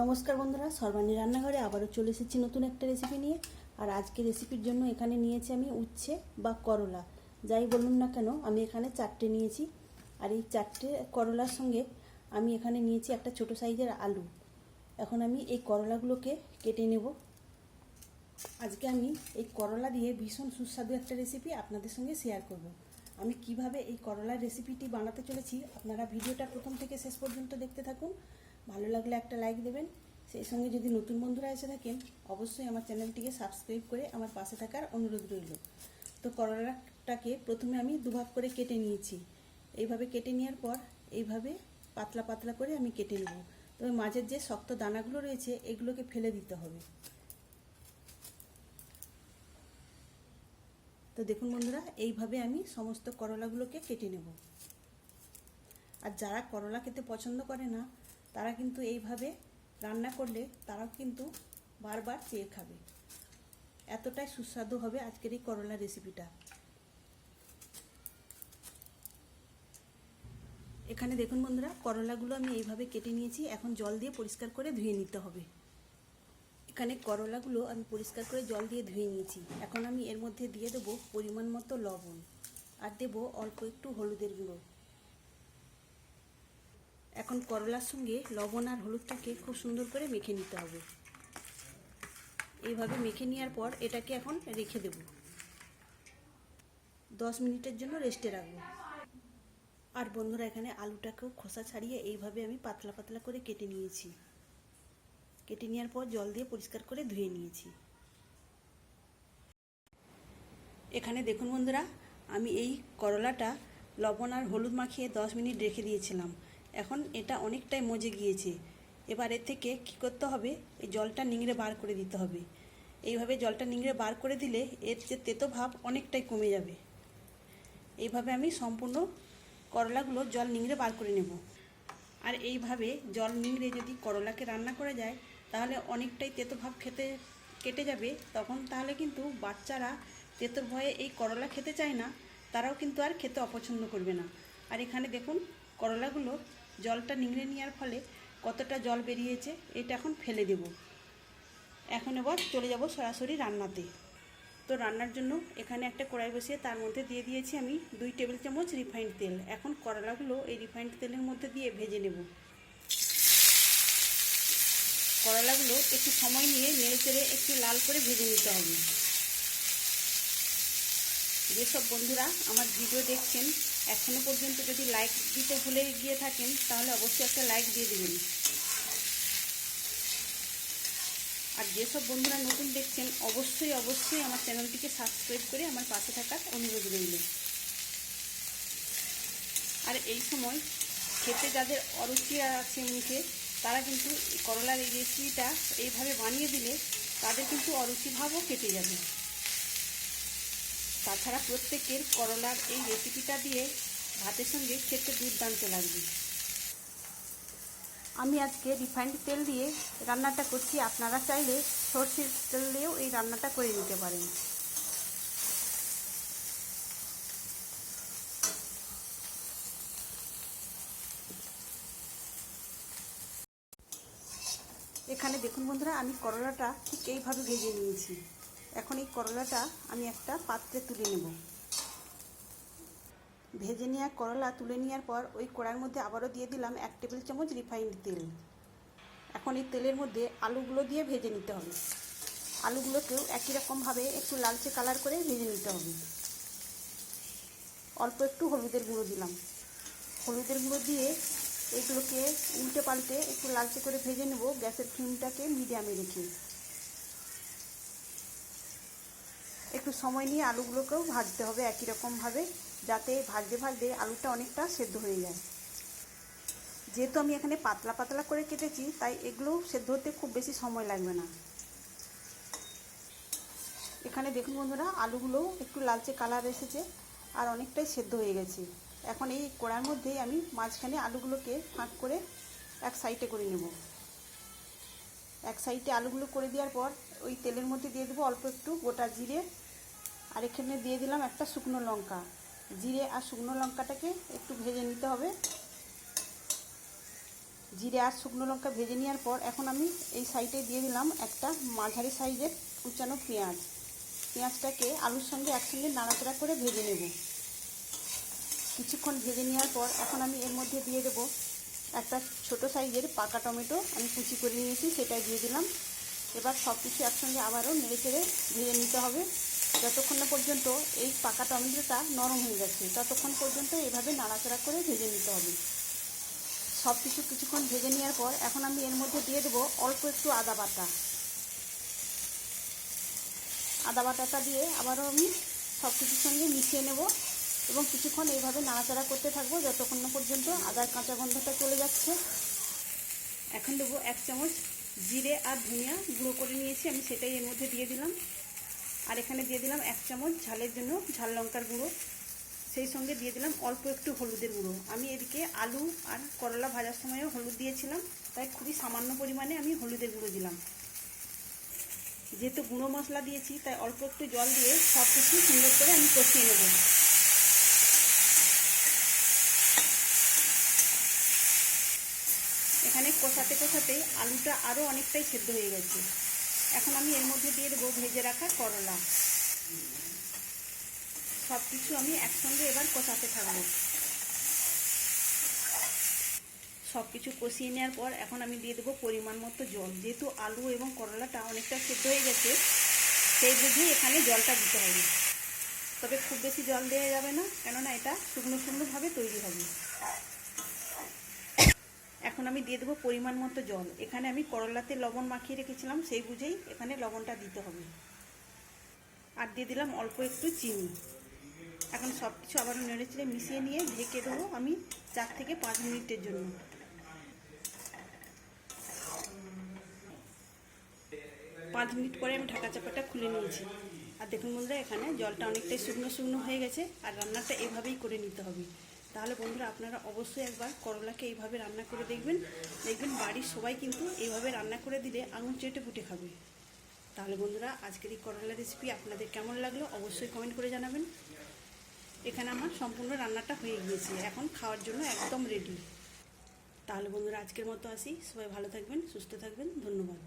নমস্কার বন্ধুরা, সর্বাণী রান্নাঘরে আবারও চলে এসেছি নতুন একটা রেসিপি নিয়ে। আর আজকে রেসিপির জন্য এখানে নিয়েছি আমি উচ্ছে বা করলা, যাই বলুন না কেন। আমি এখানে 4টে নিয়েছি। আর এই 4টে করলার সঙ্গে আমি এখানে নিয়েছি একটা ছোট সাইজের আলু। এখন আমি এই করলাগুলোকে কেটে নেব। আজকে আমি এই করলা দিয়ে ভীষণ সুস্বাদু একটা রেসিপি আপনাদের সঙ্গে শেয়ার করব। আমি কিভাবে এই করলার রেসিপিটি বানাতে চলেছি, আপনারা ভিডিওটা প্রথম থেকে শেষ পর্যন্ত দেখতে থাকুন। ভালো লাগলে একটা লাইক দেবেন। সেই সঙ্গে যদি নতুন বন্ধুরা এসে থাকেন, অবশ্যই আমার চ্যানেলটিকে সাবস্ক্রাইব করে আমার পাশে থাকার অনুরোধ রইল। তো করলাটাকে প্রথমে আমি দুভাগ করে কেটে নিয়েছি। এইভাবে কেটে নেওয়ার পর এইভাবে পাতলা পাতলা করে আমি কেটে নেব। তবে মাঝের যে শক্ত দানাগুলো রয়েছে এগুলোকে ফেলে দিতে হবে। তো দেখুন বন্ধুরা, এইভাবে আমি সমস্ত করলাগুলোকে কেটে নেব। আর যারা করলা খেতে পছন্দ করে না, তারা কিন্তু এইভাবে রান্না করলে তারাও কিন্তু বারবার চেয়ে খাবে। এতটাই সুস্বাদু হবে আজকের এই করলা রেসিপিটা। এখানে দেখুন বন্ধুরা, করলাগুলো আমি এইভাবে কেটে নিয়েছি। এখন জল দিয়ে পরিষ্কার করে ধুয়ে নিতে হবে। এখানে করলাগুলো আমি পরিষ্কার করে জল দিয়ে ধুয়ে নিয়েছি। এখন আমি এর মধ্যে দিয়ে দেবো পরিমাণ মতো লবণ, আর দেবো অল্প একটু হলুদের গুঁড়ো। এখন করলার সঙ্গে লবণ আর হলুদটাকে খুব সুন্দর করে মেখে নিতে হবে। এইভাবে মেখে নেওয়ার পর এটাকে এখন রেখে দেব। 10 মিনিটের জন্য রেস্টে রাখবো। আর বন্ধুরা, এখানে আলুটাকেও খোসা ছাড়িয়ে এইভাবে আমি পাতলা পাতলা করে কেটে নিয়েছি। কেটে নেওয়ার পর জল দিয়ে পরিষ্কার করে ধুয়ে নিয়েছি। এখানে দেখুন বন্ধুরা, আমি এই করলাটা লবণ আর হলুদ মাখিয়ে 10 মিনিট রেখে দিয়েছিলাম। এখন এটা অনেকটাই মজে গিয়েছে। এবার এর থেকে কী করতে হবে, এই জলটা নিংড়ে বার করে দিতে হবে। এইভাবে জলটা নিংড়ে বার করে দিলে এর যে তেতো ভাব অনেকটাই কমে যাবে। এইভাবে আমি সম্পূর্ণ করলাগুলো জল নিংড়ে বার করে নেব। আর এইভাবে জল নিংড়ে যদি করলাকে রান্না করা যায়, তাহলে অনেকটাই তেতো ভাব কেটে যাবে। তখন তাহলে কিন্তু বাচ্চারা তেতোর ভয়ে এই করলা খেতে চায় না, তারাও কিন্তু আর খেতে অপছন্দ করবে না। আর এখানে দেখুন, করলাগুলো জলটা নিংড়ে নেওয়ার ফলে কতটা জল বেরিয়েছে। এটা এখন ফেলে দেব। এখন এবার চলে যাব সরাসরি রান্নাতে। তো রান্নার জন্য এখানে একটা কড়াই বসিয়ে তার মধ্যে দিয়ে দিয়েছি আমি 2 টেবিল চামচ রিফাইন্ড তেল। এখন করলাগুলো এই রিফাইন্ড তেলের মধ্যে দিয়ে ভেজে নেব। করলাগুলো একটু সময় নিয়ে নেড়েচেড়ে একটু লাল করে ভেজে নিতে হবে। যেসব বন্ধুরা আমার ভিডিও দেখছেন, এখনও পর্যন্ত যদি লাইক দিতে ভুলে গিয়ে থাকেন, তাহলে অবশ্যই একটা লাইক দিয়ে দেবেন। আর যেসব বন্ধুরা নতুন দেখছেন, অবশ্যই আমার চ্যানেলটিকে সাবস্ক্রাইব করে আমার পাশে থাকার অনুরোধ রইল। আর এই সময় খেতে যাদের অরুচি আছে মুখে, তারা কিন্তু করলার এই রেসিপিটা এইভাবে বানিয়ে দিলে তাদের কিন্তু অরুচি ভাবও কেটে যাবে। তাছাড়া প্রত্যেকের করলার এই রেসিপিটা দিয়ে ভাতের সঙ্গে খেতে দুর্দান্ত লাগবে। আমি আজকে রিফাইন্ড তেল দিয়ে রান্নাটা করছি। আপনারা চাইলে সরষের তেল দিয়েও এই রান্নাটা করে নিতে পারেন। এখানে দেখুন বন্ধুরা, আমি করলাটা ঠিক এইভাবে ভেজে নিয়েছি। এখন এই করলাটা আমি একটা পাত্রে তুলে নেব। ভেজে নেওয়া করলা তুলে নেওয়ার পর ওই কড়াইয়ের মধ্যে আবারও দিয়ে দিলাম 1 টেবিল চামচ রিফাইন্ড তেল। এখন এই তেলের মধ্যে আলুগুলো দিয়ে ভেজে নিতে হবে। আলুগুলোকেও একই রকমভাবে একটু লালচে কালার করে ভেজে নিতে হবে। অল্প একটু হলুদের গুঁড়ো দিলাম। হলুদের গুঁড়ো দিয়ে এগুলোকে উল্টে পাল্টে একটু লালচে করে ভেজে নেব, গ্যাসের ফ্লেমটাকে মিডিয়ামে রেখে। একটু সময় নিয়ে আলুগুলোকেও ভাজতে হবে একই রকমভাবে, যাতে ভাজতে ভাজতে আলুটা অনেকটা সেদ্ধ হয়ে যায়। যেহেতু আমি এখানে পাতলা পাতলা করে কেটেছি, তাই এগুলো সেদ্ধ হতে খুব বেশি সময় লাগবে না। এখানে দেখুন বন্ধুরা, আলুগুলো একটু লালচে কালার এসেছে আর অনেকটাই সেদ্ধ হয়ে গেছে। এখন এই কড়ার মধ্যেই আমি মাঝখানে আলুগুলোকে ফাঁক করে এক সাইডে করে নেব। এক সাইডে আলুগুলো করে দেওয়ার পর ওই তেলের মধ্যে দিয়ে দেবো অল্প একটু গোটা জিরে, আর এখানে দিয়ে দিলাম একটা শুকনো লঙ্কা। জিরে আর শুকনো লঙ্কাটাকে একটু ভেজে নিতে হবে। জিরে আর শুকনো লঙ্কা ভেজে নেওয়ার পর এখন আমি এই সাইডে দিয়ে দিলাম একটা মাঝারি সাইজের কুচানো পেঁয়াজ। পেঁয়াজটাকে আলুর সঙ্গে একসঙ্গে নাড়াচাড়া করে ভেজে নেব। কিছুক্ষণ ভেজে নেওয়ার পর এখন আমি এর মধ্যে দিয়ে দেবো একটা ছোট সাইজের পাকা টমেটো আমি কুচি করে নিয়েছি, সেটাই দিয়ে দিলাম। এবার সব কিছু একসঙ্গে আবারও নেড়ে চেড়ে ভেজে নিতে হবে যতক্ষণ না পর্যন্ত এই পাকা টমেটোটা নরম হয়ে যাচ্ছে, ততক্ষণ পর্যন্ত এভাবে নাড়াচাড়া করে ভেজে নিতে হবে। সব কিছু কিছুক্ষণ ভেজে নেওয়ার পর এখন আমি এর মধ্যে দিয়ে দেবো অল্প একটু আদা বাটা। আদা বাটাটা দিয়ে আবারও আমি সব কিছুর সঙ্গে মিশিয়ে নেব এবং কিছুক্ষণ এইভাবে নাড়াচাড়া করতে থাকবো যতক্ষণ না পর্যন্ত আদার কাঁচা গন্ধটা চলে যাচ্ছে। এখন দেবো 1 চামচ জিরে আর ধনিয়া গুঁড়ো করে নিয়েছি আমি, সেটাই এর মধ্যে দিয়ে দিলাম। আর এখানে দিয়ে দিলাম 1 চামচ ঝালের জন্য ঝাল লঙ্কার গুঁড়ো, সেই সঙ্গে দিয়ে দিলাম অল্প একটু হলুদের গুঁড়ো। আমি এদিকে আলু আর করলা ভাজার সময়ও হলুদ দিয়েছিলাম, তাই খুবই সামান্য পরিমাণে আমি হলুদের গুঁড়ো দিলাম। যেহেতু গুঁড়ো মশলা দিয়েছি তাই অল্প একটু জল দিয়ে সব কিছু সুন্দর করে আমি কষিয়ে নেব। এখানে কষাতে কষাতেই আলুটা আরও অনেকটাই সেদ্ধ হয়ে গেছে। এখন আমি এর মধ্যে দিয়ে দেবো ভেজে রাখা করলা। সব কিছু আমি একসঙ্গে এবার কষাতে থাকবো। সব কিছু কষিয়ে নেওয়ার পর এখন আমি দিয়ে দেবো পরিমাণ মতো জল। যেহেতু আলু এবং করলাটা অনেকটা সেদ্ধ হয়ে গেছে, সেই বুঝে এখানে জলটা দিতে হবে। তবে খুব বেশি জল দেওয়া যাবে না, কেননা এটা শুকনো শুকনোভাবে তৈরি হবে। এখন আমি দিয়ে দেবো পরিমাণ মতো জল। এখানে আমি করলাতে লবণ মাখিয়ে রেখেছিলাম, সেই বুঝেই এখানে লবণটা দিতে হবে। আর দিয়ে দিলাম অল্প একটু চিনি। এখন সব কিছু আবারও নেড়ে চেড়ে মিশিয়ে নিয়ে ঢেকে দেবো আমি 4 থেকে 5 মিনিটের জন্য। 5 মিনিট পরে আমি ঢাকা চাপাটা খুলে নিয়েছি। আর দেখুন বন্ধুরা, এখানে জলটা অনেকটাই শুকনো শুকনো হয়ে গেছে। আর রান্নাটা এভাবেই করে নিতে হবে। তাহলে বন্ধুরা আপনারা অবশ্যই একবার করলাকে এইভাবে রান্না করে দেখবেন। দেখবেন বাড়ির সবাই কিন্তু এইভাবে রান্না করে দিলে আঙুল চেটে পুটে খাবে। তাহলে বন্ধুরা, আজকের এই করলা রেসিপি আপনাদের কেমন লাগলো অবশ্যই কমেন্ট করে জানাবেন। এখানে আমার সম্পূর্ণ রান্নাটা হয়ে গিয়েছে, এখন খাওয়ার জন্য একদম রেডি। তাহলে বন্ধুরা, আজকের মতো আসি। সবাই ভালো থাকবেন, সুস্থ থাকবেন। ধন্যবাদ।